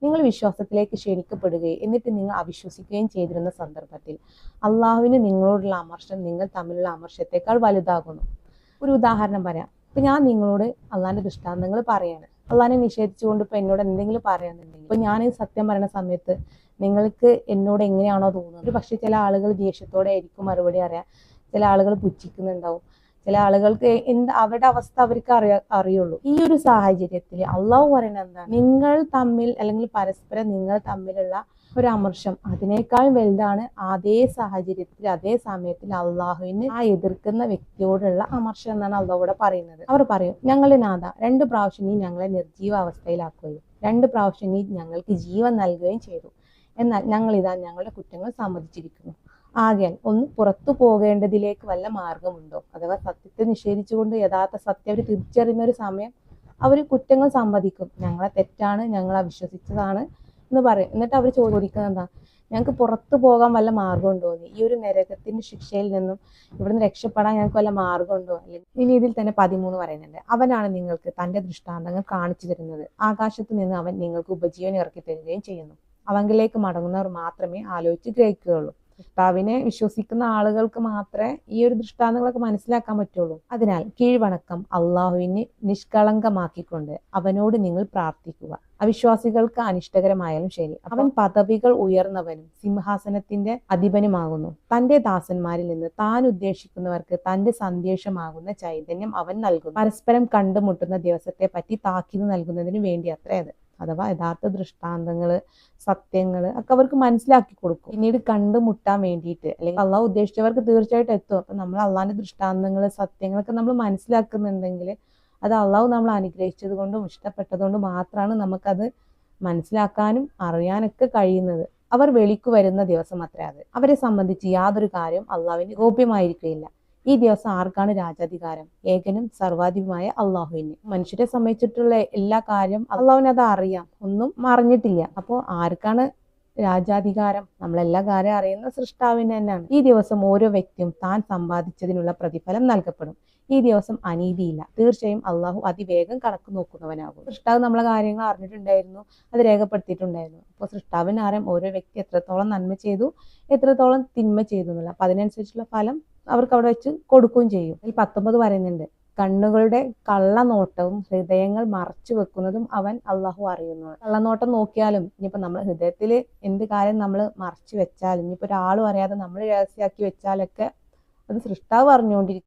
നിങ്ങൾ വിശ്വാസത്തിലേക്ക് ക്ഷണിക്കപ്പെടുകയും എന്നിട്ട് നിങ്ങൾ അവിശ്വസിക്കുകയും ചെയ്തിരുന്ന സന്ദർഭത്തിൽ അള്ളാഹുവിന് നിങ്ങളോടുള്ള അമർഷം നിങ്ങൾ തമ്മിലുള്ള അമർഷത്തെക്കാൾ വലുതാകുന്നു. ഒരു ഉദാഹരണം പറയാം. ഇപ്പൊ ഞാൻ നിങ്ങളോട് അള്ളാഹിന്റെ ദൃഷ്ടാന്തങ്ങൾ പറയാണ്. അള്ളാഹിനെ നിഷേധിച്ചുകൊണ്ട് ഇപ്പൊ എന്നോട് എന്തെങ്കിലും പറയാന്നുണ്ടെങ്കിൽ ഇപ്പൊ ഞാൻ സത്യം പറയുന്ന സമയത്ത് നിങ്ങൾക്ക് എന്നോട് എങ്ങനെയാണോ തോന്നുന്നത്, പക്ഷെ ചില ആളുകൾ ദേഷ്യത്തോടെ ആയിരിക്കും മറുപടി അറിയാം, ചില ആളുകൾ പുച്ഛിക്കുന്നുണ്ടാവും, ചില ആളുകൾക്ക് അവരുടെ അവസ്ഥ അവർക്ക് അറിയുള്ളൂ. ഈ ഒരു സാഹചര്യത്തിൽ അള്ളാഹു പറയുന്നത് എന്താണ്? നിങ്ങൾ തമ്മിൽ അല്ലെങ്കിൽ പരസ്പരം നിങ്ങൾ തമ്മിലുള്ള ഒരു അമർഷം അതിനേക്കാൾ വലുതാണ് അതേ സാഹചര്യത്തിൽ അതേ സമയത്തിൽ അള്ളാഹുവിന് ആ എതിർക്കുന്ന വ്യക്തിയോടുള്ള അമർഷം എന്നാണ് അള്ളാഹുവിടെ പറയുന്നത്. അവർ പറയും, ഞങ്ങളുടെ നാഥ 2 പ്രാവശ്യം നീ ഞങ്ങളെ നിർജീവ അവസ്ഥയിലാക്കുകയും 2 പ്രാവശ്യം നീ ഞങ്ങൾക്ക് ജീവൻ നൽകുകയും ചെയ്തു. എന്നാൽ ഞങ്ങളിതാ ഞങ്ങളുടെ കുറ്റങ്ങൾ സമ്മതിച്ചിരിക്കുന്നു. ആകയാൽ ഒന്ന് പുറത്തു പോകേണ്ടതിലേക്ക് വല്ല മാർഗമുണ്ടോ? അഥവാ സത്യത്തെ നിഷേധിച്ചുകൊണ്ട് യഥാർത്ഥ സത്യം അവർ തിരിച്ചറിയുന്ന ഒരു സമയം അവർ കുറ്റങ്ങൾ സമ്മതിക്കും. ഞങ്ങളെ തെറ്റാണ്, ഞങ്ങൾ അവിശ്വസിച്ചതാണ് എന്ന് പറയും. എന്നിട്ട് അവർ ചോദിക്കുന്നത് എന്താ? ഞങ്ങൾക്ക് പുറത്തു പോകാൻ വല്ല മാർഗമുണ്ടോ? ഈ ഒരു നരകത്തിന്റെ ശിക്ഷയിൽ നിന്നും ഇവിടുന്ന് രക്ഷപ്പെടാൻ ഞങ്ങൾക്ക് വല്ല മാർഗമുണ്ടോ? അല്ലെങ്കിൽ ഇനി ഇതിൽ തന്നെ 13 പറയുന്നുണ്ട്, അവനാണ് നിങ്ങൾക്ക് തന്റെ ദൃഷ്ടാന്തങ്ങൾ കാണിച്ചു തരുന്നത്. ആകാശത്ത് നിന്ന് അവൻ നിങ്ങൾക്ക് ഉപജീവനം ഇറക്കി തരികയും ചെയ്യുന്നു. അവങ്കിലേക്ക് മടങ്ങുന്നവർ മാത്രമേ ആലോചിച്ച് ഗ്രഹിക്കുകയുള്ളൂ. കർത്താവിനെ വിശ്വസിക്കുന്ന ആളുകൾക്ക് മാത്രമേ ഈ ഒരു ദൃഷ്ടാന്തങ്ങളൊക്കെ മനസ്സിലാക്കാൻ പറ്റുള്ളൂ. അതിനാൽ കീഴ്വണക്കം അള്ളാഹുവിനെ നിഷ്കളങ്കമാക്കിക്കൊണ്ട് അവനോട് നിങ്ങൾ പ്രാർത്ഥിക്കുക. അവിശ്വാസികൾക്ക് അനിഷ്ടകരമായാലും ശരി, അവൻ പദവികൾ ഉയർന്നവനും സിംഹാസനത്തിന്റെ അധിപനുമാകുന്നു. തന്റെ ദാസന്മാരിൽ നിന്ന് താൻ ഉദ്ദേശിക്കുന്നവർക്ക് തന്റെ സന്ദേശമാകുന്ന ചൈതന്യം അവൻ നൽകുന്നു. പരസ്പരം കണ്ടുമുട്ടുന്ന ദിവസത്തെ പറ്റി താക്കീത് നൽകുന്നതിന് വേണ്ടി അത്രേ അത്. അഥവാ യഥാർത്ഥ ദൃഷ്ടാന്തങ്ങള് സത്യങ്ങള് ഒക്കെ അവർക്ക് മനസ്സിലാക്കി കൊടുക്കും. പിന്നീട് കണ്ടുമുട്ടാൻ വേണ്ടിയിട്ട് അല്ലെങ്കിൽ അള്ളാഹു ഉദ്ദേശിച്ചവർക്ക് തീർച്ചയായിട്ടും എത്തും. അപ്പൊ നമ്മൾ അള്ളാഹിന്റെ ദൃഷ്ടാന്തങ്ങള് സത്യങ്ങളൊക്കെ നമ്മൾ മനസ്സിലാക്കുന്നുണ്ടെങ്കിൽ അത് അള്ളാഹു നമ്മൾ അനുഗ്രഹിച്ചത് കൊണ്ടും ഇഷ്ടപ്പെട്ടതുകൊണ്ടും മാത്രമാണ് നമുക്കത് മനസ്സിലാക്കാനും അറിയാനൊക്കെ കഴിയുന്നത്. അവർ വെളിക്കു വരുന്ന ദിവസം അത്രേ അത്. അവരെ സംബന്ധിച്ച് യാതൊരു കാര്യവും അള്ളാഹുവിന് ഗോപ്യമായിരിക്കുകയില്ല. ഈ ദിവസം ആർക്കാണ് രാജാധികാരം? ഏകനും സർവാധിപമായ അള്ളാഹുവിന്. മനുഷ്യരെ സംബന്ധിച്ചിട്ടുള്ള എല്ലാ കാര്യം അള്ളാഹുവിന് അത് അറിയാം, ഒന്നും മറിഞ്ഞിട്ടില്ല. അപ്പോൾ ആർക്കാണ് രാജാധികാരം? നമ്മളെല്ലാ കാര്യം അറിയുന്ന സൃഷ്ടാവിന് തന്നെയാണ്. ഈ ദിവസം ഓരോ വ്യക്തിയും താൻ സമ്പാദിച്ചതിനുള്ള പ്രതിഫലം നൽകപ്പെടും. ഈ ദിവസം അനീതിയില്ല. തീർച്ചയായും അള്ളാഹു അതിവേഗം കണക്ക് നോക്കുന്നവനാകും. സൃഷ്ടാവ് നമ്മളെ കാര്യങ്ങൾ അറിഞ്ഞിട്ടുണ്ടായിരുന്നു, അത് രേഖപ്പെടുത്തിയിട്ടുണ്ടായിരുന്നു. അപ്പോൾ സൃഷ്ടാവിന് അറിയാം ഓരോ വ്യക്തി എത്രത്തോളം നന്മ ചെയ്തു, എത്രത്തോളം തിന്മ ചെയ്തു എന്നുള്ള. അപ്പൊ അതിനനുസരിച്ചുള്ള ഫലം അവർക്ക് അവിടെ വെച്ച് കൊടുക്കുകയും ചെയ്യും. ഈ 19 പറയുന്നുണ്ട്, കണ്ണുകളുടെ കള്ളനോട്ടവും ഹൃദയങ്ങൾ മറച്ചു വെക്കുന്നതും അവൻ അള്ളാഹു അറിയുന്നു. കള്ളനോട്ടം നോക്കിയാലും ഇനിയിപ്പോ നമ്മൾ ഹൃദയത്തിൽ എന്ത് കാര്യം നമ്മൾ മറച്ചു വെച്ചാലും ഇനിയിപ്പോ ഒരാളും അറിയാതെ നമ്മൾ രഹസ്യമാക്കി വെച്ചാലൊക്കെ അത് സൃഷ്ടാവ് അറിഞ്ഞുകൊണ്ടിരിക്കും.